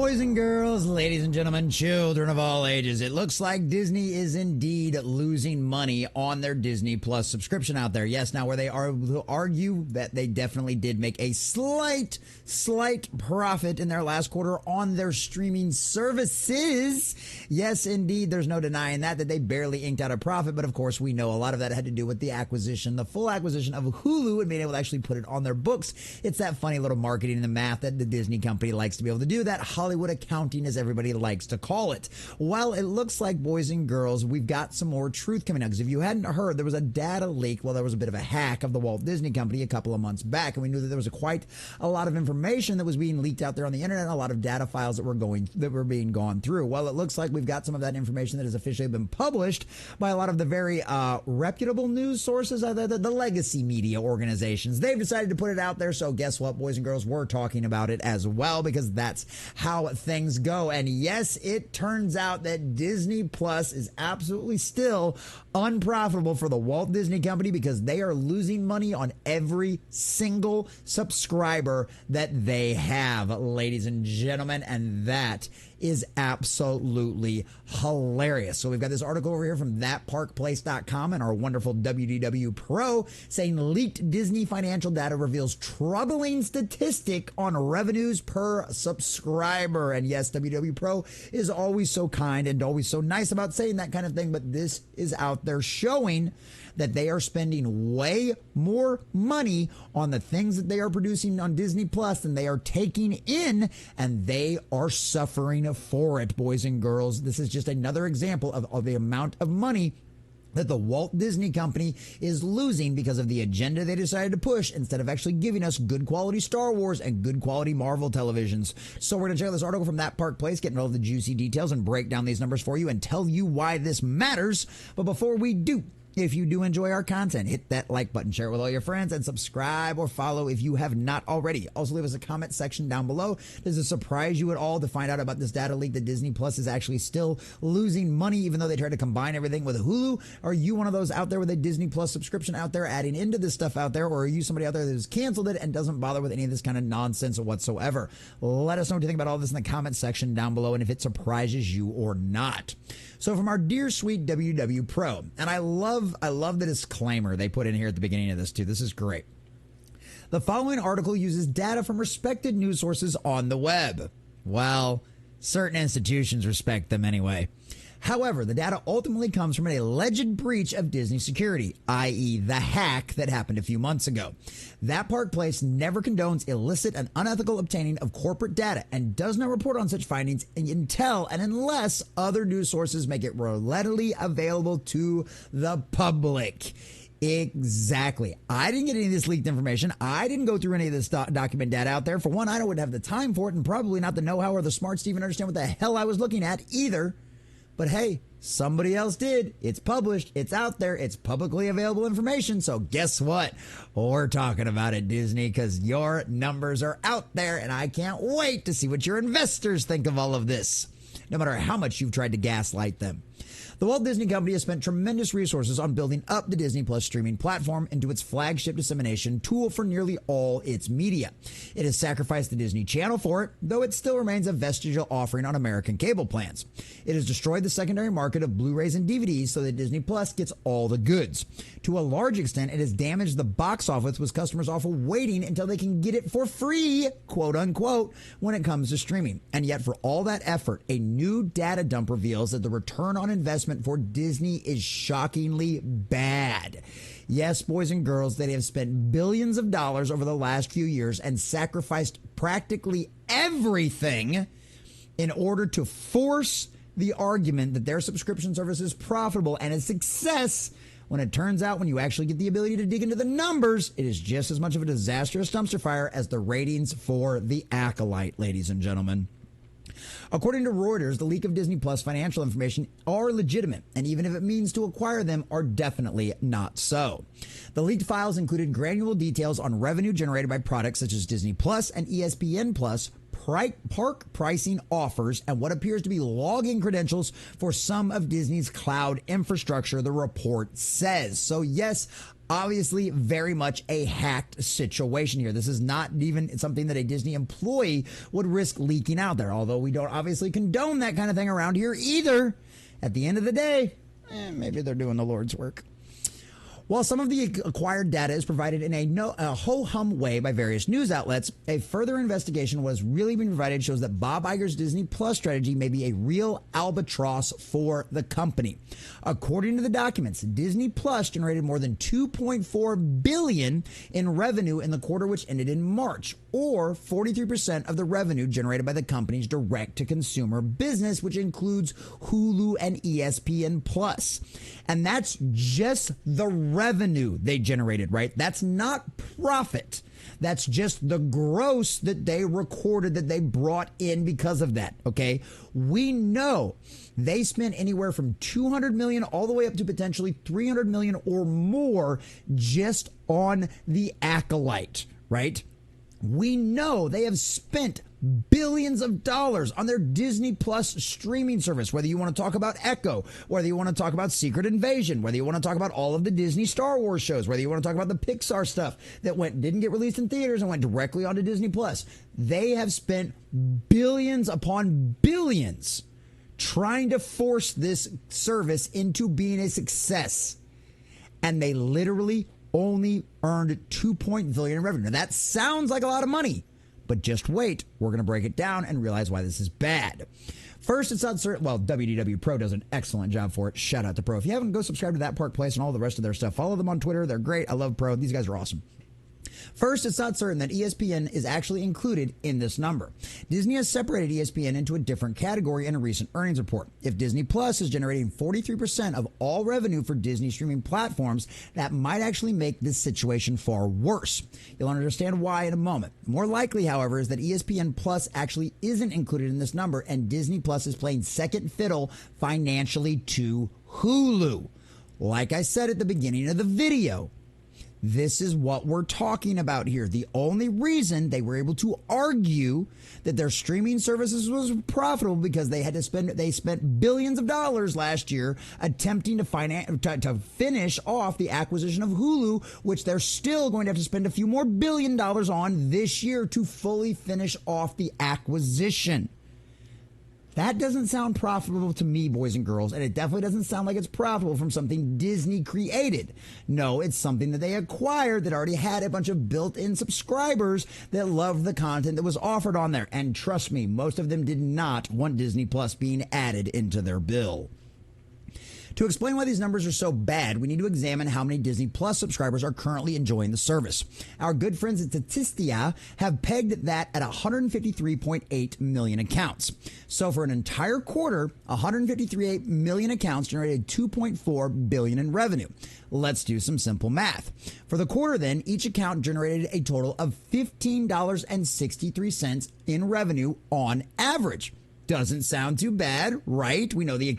Boys and girls, ladies and gentlemen, children of all ages, it looks like Disney is indeed losing money on their Disney Plus subscription out there. Yes, now where they argue that they definitely did make a slight profit in their last quarter on their streaming services. Yes, indeed, there's no denying that they barely inked out a profit. But of course, we know a lot of that had to do with the acquisition, the full acquisition of Hulu and being able to actually put it on their books. It's that funny little marketing and the math that the Disney company likes to be able to do, that Hollywood accounting, as everybody likes to call it. Well, it looks like, boys and girls, we've got some more truth coming out. Because if you hadn't heard, there was a data leak. Well, there was a bit of a hack of the Walt Disney Company a couple of months back, and we knew that there was quite a lot of information that was being leaked out there on the internet, and a lot of data files that were being gone through. Well, it looks like we've got some of that information that has officially been published by a lot of the very reputable news sources, the legacy media organizations. They've decided to put it out there, so guess what, boys and girls? We're talking about it as well, because that's how things go. And yes, it turns out that Disney Plus is absolutely still unprofitable for the Walt Disney Company, because they are losing money on every single subscriber that they have, ladies and gentlemen, and that is absolutely hilarious. So we've got this article over here from thatparkplace.com and our wonderful WDW Pro saying leaked Disney financial data reveals troubling statistic on revenues per subscriber. And yes, WDW Pro is always so kind and always so nice about saying that kind of thing, but this is out there showing that they are spending way more money on the things that they are producing on Disney Plus than they are taking in, and they are suffering for it, boys and girls. This is just another example of the amount of money that the Walt Disney Company is losing because of the agenda they decided to push instead of actually giving us good quality Star Wars and good quality Marvel televisions. So we're going to check out this article from That Park Place, getting all of the juicy details and break down these numbers for you and tell you why this matters. But before we do, if you do enjoy our content, hit that like button, share it with all your friends, and subscribe or follow if you have not already. Also, leave us a comment section down below. Does it surprise you at all to find out about this data leak that Disney Plus is actually still losing money even though they tried to combine everything with Hulu? Are you one of those out there with a Disney Plus subscription out there adding into this stuff out there, or are you somebody out there that has canceled it and doesn't bother with any of this kind of nonsense whatsoever? Let us know what you think about all this in the comment section down below and if it surprises you or not. So from our dear sweet WW Pro, and I love the disclaimer they put in here at the beginning of this too. This is great. The following article uses data from respected news sources on the web. Well, certain institutions respect them anyway. However, the data ultimately comes from an alleged breach of Disney security, i.e. the hack that happened a few months ago. That Park Place never condones illicit and unethical obtaining of corporate data and does not report on such findings until and unless other news sources make it readily available to the public. Exactly. I didn't get any of this leaked information. I didn't go through any of this document data out there. For one, I wouldn't have the time for it and probably not the know-how or the smarts to even understand what the hell I was looking at either. But hey, somebody else did. It's published. It's out there. It's publicly available information. So guess what? We're talking about it, Disney, because your numbers are out there, and I can't wait to see what your investors think of all of this, no matter how much you've tried to gaslight them. The Walt Disney Company has spent tremendous resources on building up the Disney Plus streaming platform into its flagship dissemination tool for nearly all its media. It has sacrificed the Disney Channel for it, though it still remains a vestigial offering on American cable plans. It has destroyed the secondary market of Blu-rays and DVDs so that Disney Plus gets all the goods. To a large extent, it has damaged the box office, with customers often waiting until they can get it for free, quote unquote, when it comes to streaming. And yet, for all that effort, a new data dump reveals that the return on investment for Disney is shockingly bad. Yes, boys and girls, they have spent billions of dollars over the last few years and sacrificed practically everything in order to force the argument that their subscription service is profitable and a success, when it turns out when you actually get the ability to dig into the numbers, it is just as much of a disastrous dumpster fire as the ratings for The Acolyte, ladies and gentlemen. According to Reuters, the leak of Disney Plus financial information are legitimate, and even if it means to acquire them, are definitely not so. The leaked files included granular details on revenue generated by products such as Disney Plus and ESPN Plus, park pricing offers, and what appears to be login credentials for some of Disney's cloud infrastructure, the report says. So yes, Obviously, very much a hacked situation here. This is not even something that a Disney employee would risk leaking out there, although we don't obviously condone that kind of thing around here either. At the end of the day, maybe they're doing the Lord's work. While some of the acquired data is provided in a ho-hum way by various news outlets, a further investigation of what has really been provided shows that Bob Iger's Disney Plus strategy may be a real albatross for the company. According to the documents, Disney Plus generated more than $2.4 billion in revenue in the quarter which ended in March, or 43% of the revenue generated by the company's direct-to-consumer business, which includes Hulu and ESPN Plus. And that's just the revenue they generated, right? That's not profit. That's just the gross that they recorded, that they brought in because of that, okay? We know they spent anywhere from $200 million all the way up to potentially $300 million or more just on the Acolyte, right? We know they have spent billions of dollars on their Disney Plus streaming service, whether you want to talk about Echo, whether you want to talk about Secret Invasion, whether you want to talk about all of the Disney Star Wars shows, whether you want to talk about the Pixar stuff that didn't get released in theaters and went directly onto Disney Plus. They have spent billions upon billions trying to force this service into being a success. And they literally only earned $2 billion in revenue. Now, that sounds like a lot of money, but just wait. We're going to break it down and realize why this is bad. First, it's not certain. Well, WDW Pro does an excellent job for it. Shout out to Pro. If you haven't, go subscribe to That Park Place and all the rest of their stuff. Follow them on Twitter. They're great. I love Pro. These guys are awesome. First, it's not certain that ESPN is actually included in this number. Disney has separated ESPN into a different category in a recent earnings report. If Disney Plus is generating 43% of all revenue for Disney streaming platforms, that might actually make this situation far worse. You'll understand why in a moment. More likely, however, is that ESPN Plus actually isn't included in this number, and Disney Plus is playing second fiddle financially to Hulu. Like I said at the beginning of the video, this is what we're talking about here. The only reason they were able to argue that their streaming services was profitable because they spent billions of dollars last year attempting to finish off the acquisition of Hulu, which they're still going to have to spend a few more $1 billion on this year to fully finish off the acquisition. That doesn't sound profitable to me, boys and girls, and it definitely doesn't sound like it's profitable from something Disney created. No, it's something that they acquired that already had a bunch of built-in subscribers that loved the content that was offered on there. And trust me, most of them did not want Disney Plus being added into their bill. To explain why these numbers are so bad, we need to examine how many Disney Plus subscribers are currently enjoying the service. Our good friends at Statista have pegged that at 153.8 million accounts. So for an entire quarter, 153 million accounts generated $2.4 billion in revenue. Let's do some simple math. For the quarter then, each account generated a total of $15.63 in revenue on average. Doesn't sound too bad, right? We know the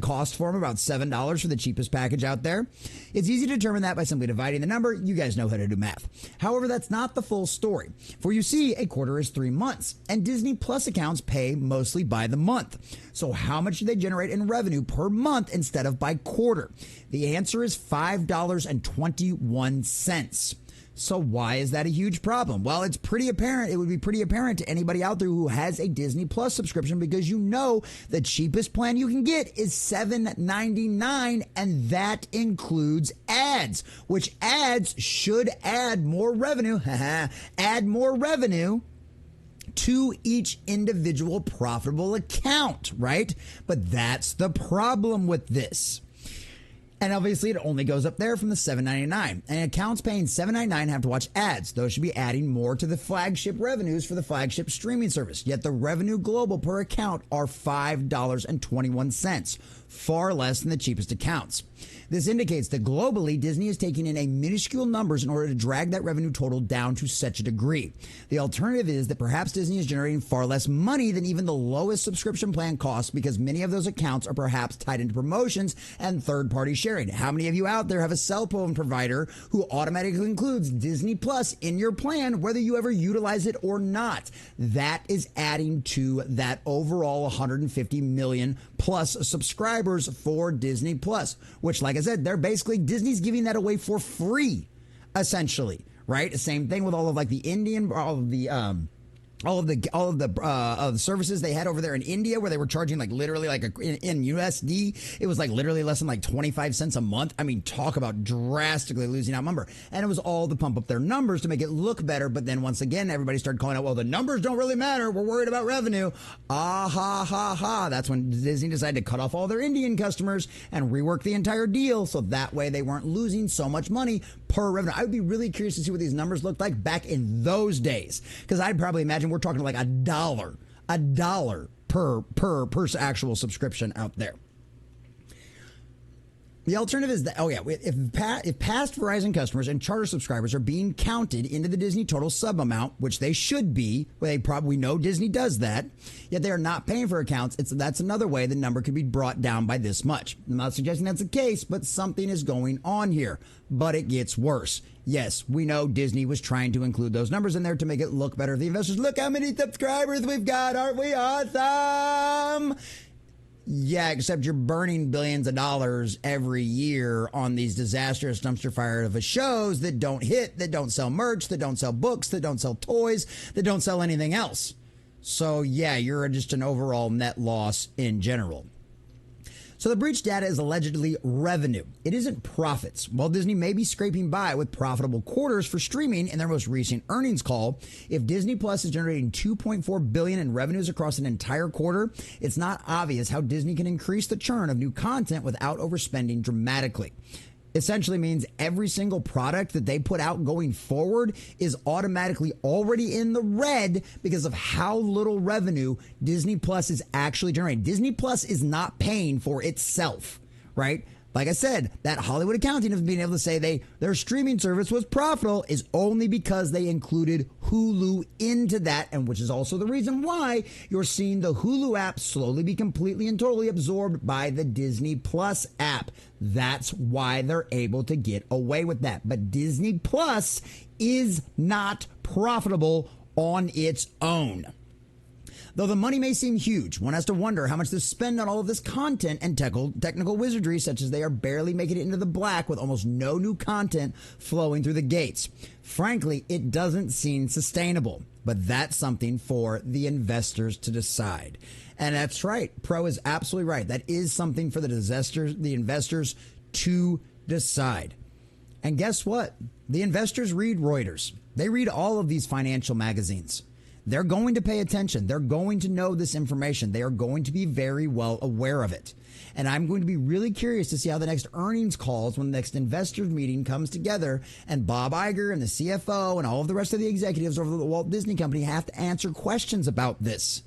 cost for them about $7 for the cheapest package out there. It's easy to determine that by simply dividing the number. You guys know how to do math. However, that's not the full story. For you see, a quarter is 3 months, and Disney Plus accounts pay mostly by the month. So how much do they generate in revenue per month instead of by quarter? The answer is $5.21. So why is that a huge problem? Well, it's pretty apparent. It would be pretty apparent to anybody out there who has a Disney Plus subscription, because you know the cheapest plan you can get is $7.99, and that includes ads, which ads should add more revenue. Add more revenue to each individual profitable account, right? But that's the problem with this. And obviously, it only goes up there from the $7.99. And accounts paying $7.99 have to watch ads. Those should be adding more to the flagship revenues for the flagship streaming service. Yet the revenue global per account are $5.21, far less than the cheapest accounts. This indicates that globally, Disney is taking in a minuscule numbers in order to drag that revenue total down to such a degree. The alternative is that perhaps Disney is generating far less money than even the lowest subscription plan costs, because many of those accounts are perhaps tied into promotions and third-party sharing. How many of you out there have a cell phone provider who automatically includes Disney Plus in your plan, whether you ever utilize it or not? That is adding to that overall 150 million plus subscribers for Disney Plus, which, like I said, they're basically, Disney's giving that away for free, essentially, right? Same thing with all of like the Indian, all of the services they had over there in India, where they were charging like literally like in USD, it was like literally less than like 25 cents a month. I mean, talk about drastically losing out number. And it was all to pump up their numbers to make it look better. But then once again, everybody started calling out, well, the numbers don't really matter. We're worried about revenue. Ah, ha, ha, ha. That's when Disney decided to cut off all their Indian customers and rework the entire deal. So that way they weren't losing so much money per revenue. I would be really curious to see what these numbers looked like back in those days, because I'd probably imagine we're talking like a dollar per actual subscription out there. The alternative is that, if past Verizon customers and Charter subscribers are being counted into the Disney total sub amount, which they should be, we know Disney does that, yet they are not paying for accounts, that's another way the number could be brought down by this much. I'm not suggesting that's the case, but something is going on here. But it gets worse. Yes, we know Disney was trying to include those numbers in there to make it look better for the investors. Look how many subscribers we've got. Aren't we awesome? Yeah, except you're burning billions of dollars every year on these disastrous dumpster fire of shows that don't hit, that don't sell merch, that don't sell books, that don't sell toys, that don't sell anything else. So yeah, you're just an overall net loss in general. So the breach data is allegedly revenue. It isn't profits. While Disney may be scraping by with profitable quarters for streaming in their most recent earnings call, if Disney Plus is generating $2.4 billion in revenues across an entire quarter, it's not obvious how Disney can increase the churn of new content without overspending dramatically. Essentially means every single product that they put out going forward is automatically already in the red because of how little revenue Disney Plus is actually generating. Disney Plus is not paying for itself, right? Like I said, that Hollywood accounting of being able to say their streaming service was profitable is only because they included Hulu into that, and which is also the reason why you're seeing the Hulu app slowly be completely and totally absorbed by the Disney Plus app. That's why they're able to get away with that. But Disney Plus is not profitable on its own. Though the money may seem huge, one has to wonder how much they spend on all of this content and technical wizardry, such as they are barely making it into the black with almost no new content flowing through the gates. Frankly, it doesn't seem sustainable, but that's something for the investors to decide. And that's right. Pro is absolutely right. That is something for the investors to decide. And guess what? The investors read Reuters. They read all of these financial magazines. They're going to pay attention. They're going to know this information. They are going to be very well aware of it. And I'm going to be really curious to see how the next earnings calls, when the next investors meeting comes together, and Bob Iger and the CFO and all of the rest of the executives over the Walt Disney Company have to answer questions about this.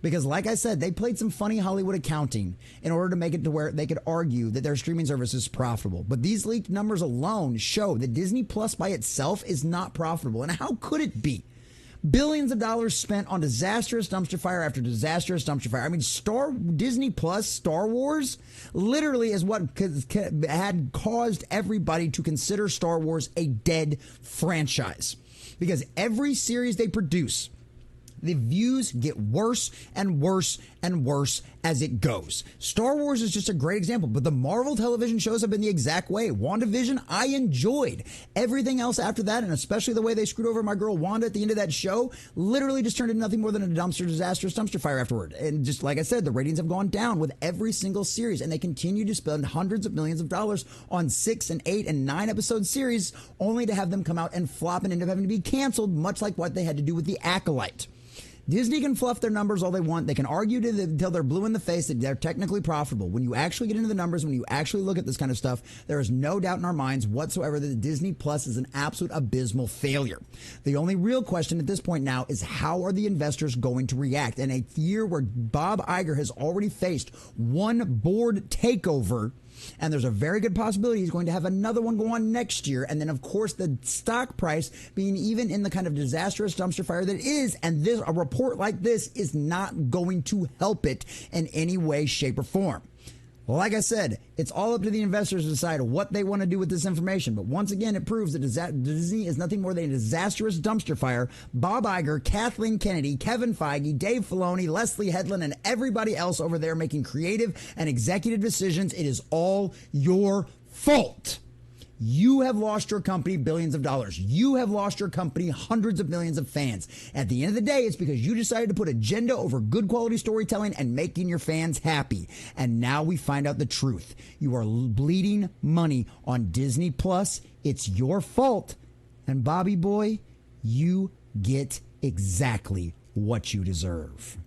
Because like I said, they played some funny Hollywood accounting in order to make it to where they could argue that their streaming service is profitable. But these leaked numbers alone show that Disney Plus by itself is not profitable. And how could it be? Billions of dollars spent on disastrous dumpster fire after disastrous dumpster fire. I mean, Disney Plus Star Wars literally is what had caused everybody to consider Star Wars a dead franchise. Because every series they produce, the views get worse and worse and worse as it goes. Star Wars is just a great example, but the Marvel television shows have been the exact way. WandaVision, I enjoyed. Everything else after that, and especially the way they screwed over my girl Wanda at the end of that show, literally just turned into nothing more than a disastrous dumpster fire afterward. And just like I said, the ratings have gone down with every single series, and they continue to spend hundreds of millions of dollars on 6 and 8 and 9 episode series, only to have them come out and flop and end up having to be canceled, much like what they had to do with The Acolyte. Disney can fluff their numbers all they want. They can argue until they're blue in the face that they're technically profitable. When you actually get into the numbers, when you actually look at this kind of stuff, there is no doubt in our minds whatsoever that Disney Plus is an absolute abysmal failure. The only real question at this point now is how are the investors going to react? In a year where Bob Iger has already faced one board takeover, and there's a very good possibility he's going to have another one go on next year. And then, of course, the stock price being even in the kind of disastrous dumpster fire that it is. And a report like this is not going to help it in any way, shape, or form. Like I said, it's all up to the investors to decide what they want to do with this information. But once again, it proves that Disney is nothing more than a disastrous dumpster fire. Bob Iger, Kathleen Kennedy, Kevin Feige, Dave Filoni, Leslie Headland, and everybody else over there making creative and executive decisions. It is all your fault. You have lost your company billions of dollars. You have lost your company hundreds of millions of fans. At the end of the day, it's because you decided to put agenda over good quality storytelling and making your fans happy. And now we find out the truth. You are bleeding money on Disney Plus. It's your fault. And Bobby boy, you get exactly what you deserve.